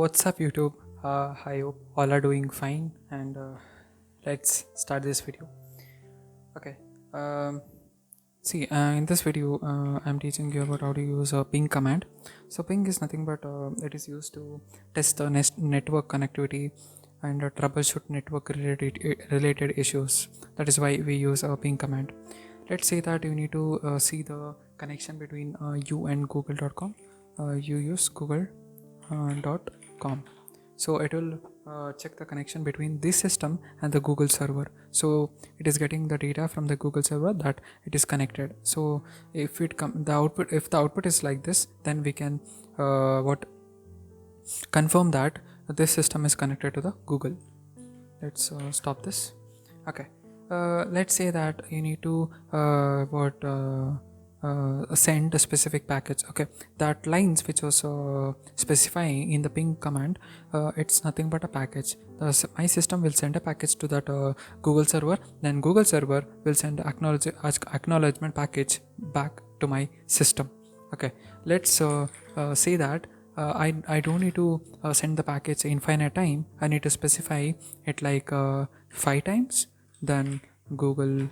What's up YouTube? I hope all are doing fine, and let's start this video. Okay. Um, in this video, I'm teaching you about how to use a ping command. So ping is nothing but it is used to test the network connectivity and troubleshoot network related issues. That is why we use a ping command. Let's say that you need to see the connection between you and google.com. You use google.com, so it will check the connection between this system and the Google server. So it is getting the data from the Google server that it is connected. So if the output is like this, then we can confirm that this system is connected to the Google. Let's stop this. Okay. Let's say that you need to send a specific package. Okay, that lines which was specifying in the ping command, it's nothing but a package. My system will send a package to that Google server, then Google server will send acknowledgement package back to my system. Okay, let's say that I don't need to send the package infinite time. I need to specify it like 5 times, then google.com.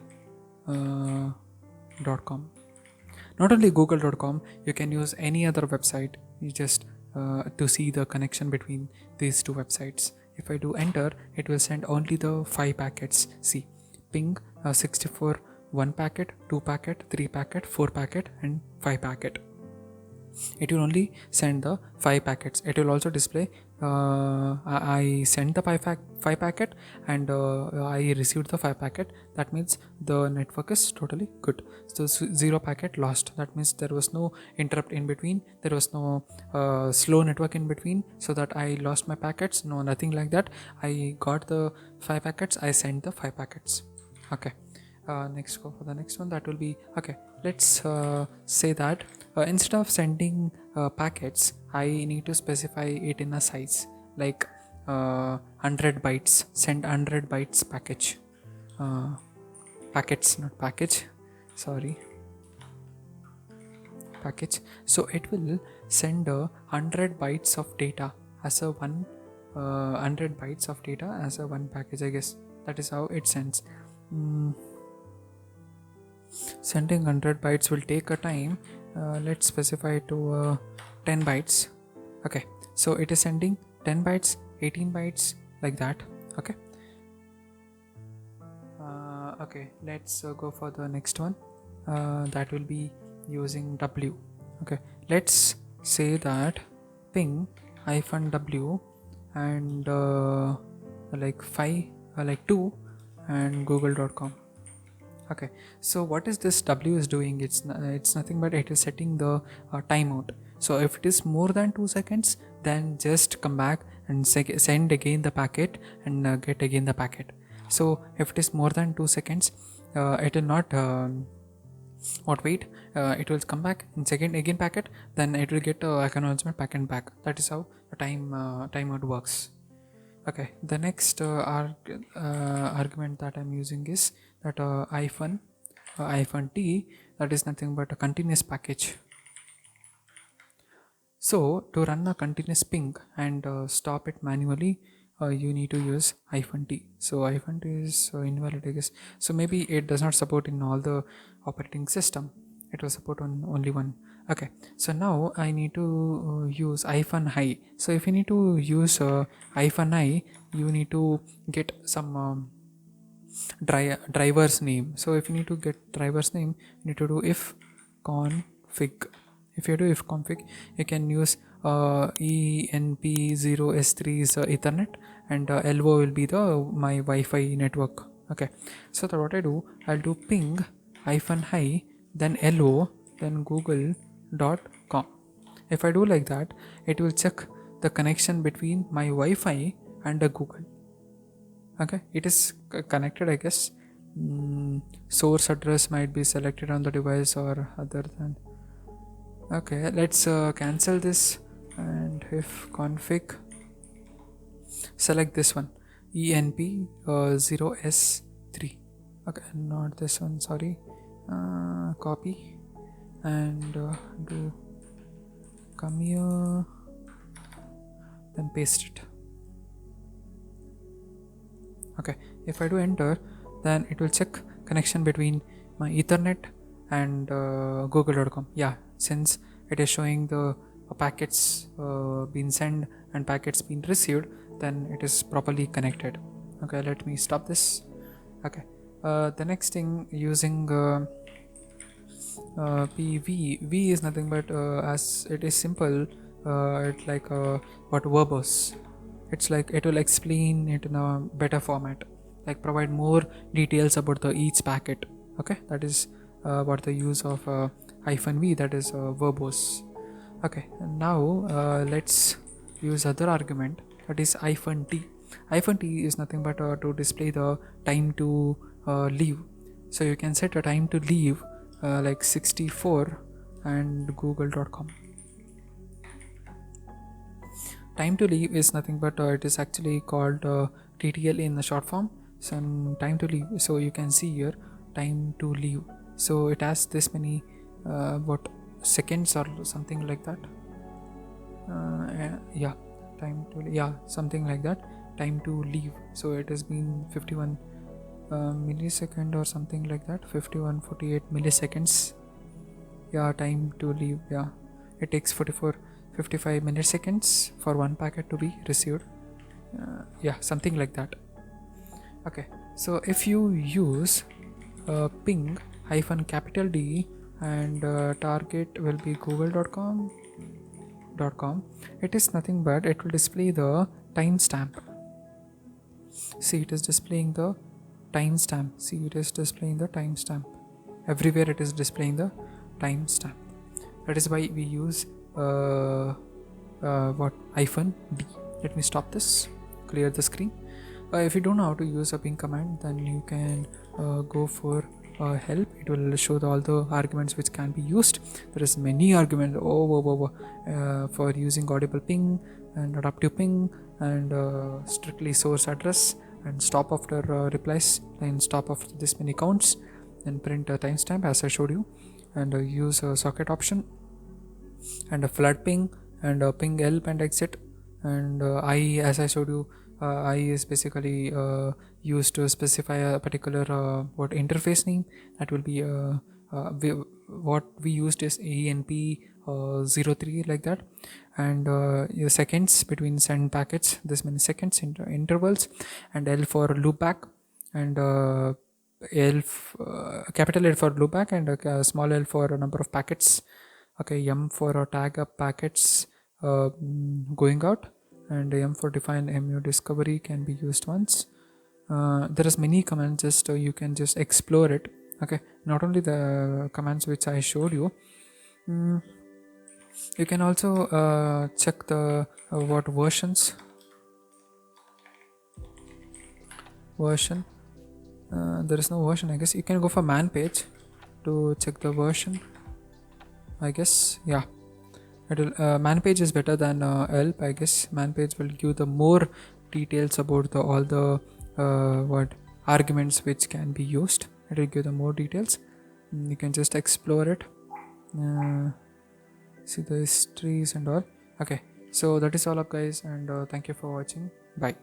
Not only google.com, you can use any other website. You just to see the connection between these two websites. If I do enter, it will send only the 5 packets. See, ping 64 1 packet, 2 packet, 3 packet, 4 packet, and 5 packet. It will only send the 5 packets. It will also display I sent the 5 packet and I received the 5 packet. That means the network is totally good. So 0 packet lost. That means there was no interrupt in between, there was no slow network in between, so that I lost my packets. No, nothing like that. I got the 5 packets, I sent the 5 packets. Okay. Next, go for the next one. That will be okay. Let's say that instead of sending packets, I need to specify it in a size like 100 bytes. Send 100 bytes package. Packets, not package. Sorry. Package. So it will send 100 bytes of data as a 100 bytes of data as a one package. I guess that is how it sends. Sending 100 bytes will take a time. Let's specify it to 10 bytes. Okay, so it is sending 10 bytes, 18 bytes, like that. Okay. Okay, let's go for the next one. That will be using W. Okay, let's say that ping -w and like 5 like 2 and google.com. Okay, so what is this W is doing? It's nothing but it is setting the timeout. So if it is more than 2 seconds, then just come back and send again the packet and get again the packet. So if it is more than 2 seconds, it will not wait. It will come back and second again packet, then it will get acknowledgement packet back. That is how the timeout works. Okay, the next argument that I'm using is that -t, that is nothing but a continuous package. So to run a continuous ping and stop it manually, you need to use -t. So -t is invalid, I guess. So maybe it does not support in all the operating system. It will support on only one. Okay, so now I need to use -i. So if you need to use -i, you need to get some driver's name. So if you need to get driver's name, you need to do if config. If you do if config, you can use enp0s3 is ethernet, and LO will be the my Wi-Fi network. Okay, so that what I do, I'll do ping -i, then LO, then google.com. If I do like that, it will check the connection between my Wi-Fi and the Google. Okay, it is connected, I guess. Source address might be selected on the device or other than. Okay, let's cancel this, and if config, select this one, enp0s3. Okay, not this one, sorry. Copy and do come here, then paste it. Okay, if I do enter, then it will check connection between my Ethernet and google.com. Yeah, since it is showing the packets being sent and packets being received, then it is properly connected. Okay, let me stop this. Okay, the next thing, using v is nothing but, as it is simple, it's like what verbose. It's like it will explain it in a better format, like provide more details about the each packet. Okay, that is what the use of -v, that is verbose. Okay, and now let's use other argument, that is -t. -t is nothing but to display the time to leave. So you can set a time to leave like 64 and google.com. Time to leave is nothing but it is actually called TTL in the short form. So time to leave, so you can see here time to leave, so it has this many what seconds or something like that. Yeah, time to yeah, something like that, time to leave. So it has been 51 millisecond or something like that, 5148 milliseconds. Yeah, time to leave. Yeah, it takes 55 milliseconds for one packet to be received. Yeah, something like that. Okay, so if you use ping -capital D and target will be google.com, it is nothing but it will display the timestamp. See, it is displaying the timestamp. See, it is displaying the timestamp. Everywhere it is displaying the timestamp. That is why we use what -d. Let me stop this, clear the screen. If you don't know how to use a ping command, then you can go for help. It will show all the arguments which can be used. There is many arguments for using audible ping and adaptive ping and strictly source address and stop after replies and stop after this many counts and print a timestamp as I showed you, and use a socket option and a flood ping and a ping help and exit, and I, as I showed you, I is basically used to specify a particular what interface name. That will be what we used is ANP 03 like that, and your seconds between send packets, this many seconds intervals, and L for loopback, and capital L for loopback, and small l for a number of packets. Okay, M for tag up packets going out, and M for define MU discovery can be used once. There is many commands, just you can just explore it. Okay, not only the commands which I showed you, you can also check the what version. There is no version, I guess. You can go for man page to check the version, I guess. Yeah, it will, man page is better than help, I guess. Man page will give the more details about the all the what arguments which can be used. It will give the more details. You can just explore it, see the histories and all. Okay, so that is all up, guys, and thank you for watching. Bye.